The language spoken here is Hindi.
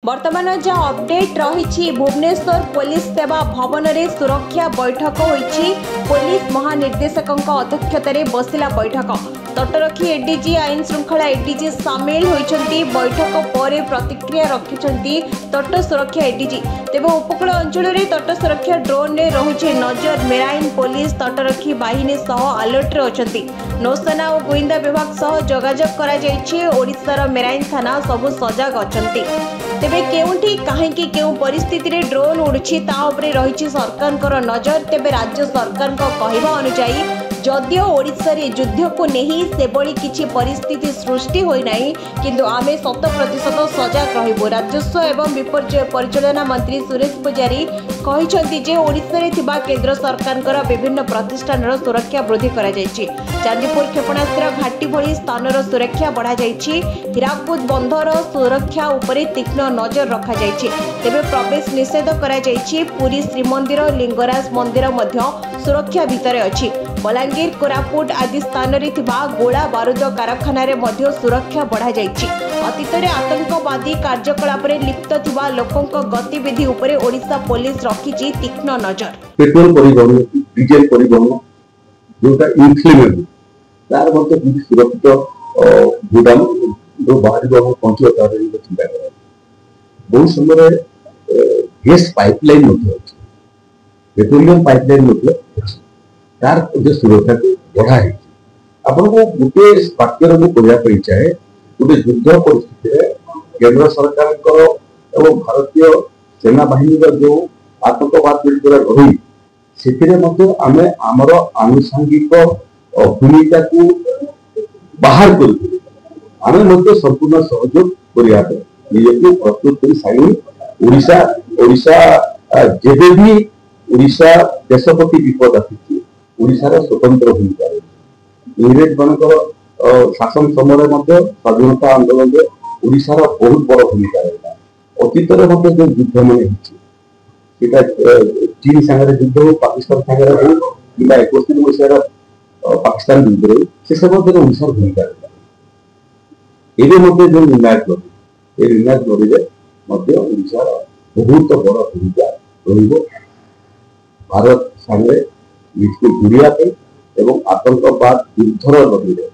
वर्तमान जहाँ अपडेट रही भुवनेश्वर पुलिस सेवा भवन में सुरक्षा बैठक होईछि। पुलिस महानिर्देशक अध्यक्षतार बसिला बैठक। तटरक्षी एडीजी आईन श्रृंखला एडीजी सामिल होइछन्ति। बैठक पर प्रतिक्रिया रखिछन्ति तट सुरक्षा एडीजी। तेबे उपकूल अंचल में तट सुरक्षा ड्रोन ने रहुछि नजर। मेराइन पुलिस तटरक्षी बाहिनी सह अलर्ट रे अछन्ति। नौसेना और गोइंदा विभाग सह जोगाजोग करा जाइछि। ओडिशार मेराइन थाना सबु सजग अछन्ति। तेबे केउंठी काहेकि केउ परिस्थिति रे ड्रोन उड़ुछि ता उपरे रहिछि सरकारकर नजर। तेबे राज्य सरकार कहवा अनुसार जदियो ओडिशा रे युद्ध को नहीं सेबली किछि परिस्थिति सृष्टि होई नाही, किंतु आमे 100% सजग रहिबो। राजस्व एवं विपर्यय परिचालना मंत्री सुरेश पुजारी कहिसंति जे ओडिशा रे थिबा केंद्र सरकारकर विभिन्न प्रतिष्ठानर सुरक्षा वृद्धि करा जायछि। चांदीपुर क्षेपणास्त्र घाटी भली स्थानर सुरक्षा बढ़ा जायछि। हिराकुद बंधर सुरक्षा उपरे तीक्ष्ण नजर रखा जायछि। तेबे प्रवेश निषेध करा जायछि। पुरी श्रीमंदिर लिंगराज मंदिर मध्य सुरक्षा भितरे अछि। बलांगीर कोरापुट आदि स्थान रे थिबा गोला बारूद कारखाना रे मध्य सुरक्षा बढ़ा जायछि। अतीत रे आतंकवादी कार्यकलाप रे लिप्त थिबा लोकंक गतिविधि उपरे ओडिशा पुलिस रखिछि तीक्ष्ण नजर। पेट्रोल परिवहन, डीजल परिवहन जोटा इनफ्लेमेबल तार मध्य सुरक्षित गोदाम जो बाहरी पहुंचो तार चिंता करा। बहुत समय गैस पाइपलाइन मध्य अछि, पेट्रोलियम पाइपलाइन मध्य तार जो सुरक्षा को बढ़ा है। आपन को गोटे वाक्यर को कहया पई चाहे गोटे युद्ध परिस्थिति रे केंद्र सरकार को एवं भारतीय सेना बाहिनी जो आतंकवाद विरुद्ध रही से आमे आमर आनुषंगिक भूमिका को बाहर कर संपूर्ण सहयोग करने निजे प्रस्तुत कर सारी ओडिशा जेबे भी ओडिशा देशपति विपद आसी ओडिशार स्वतंत्र भूमिका इंग्रेज मानकर शासन समय स्वाधीनता आंदोलन में ओडिशार बहुत बड़ भूमिका रहा। अतीत जो युद्ध मान चीन सागर युद्ध हो, पाकिस्तान सागर हो कि 61 मसीहार पाकिस्तान युद्ध हो से सब ओडिशार भूमिका रहा। एवं जो निर्णायक निर्णायक लड़े ओडिशार बहुत बड़ भूमिका रही भारत सामने जोड़िया एवं आतंकवाद युद्धर लड़े।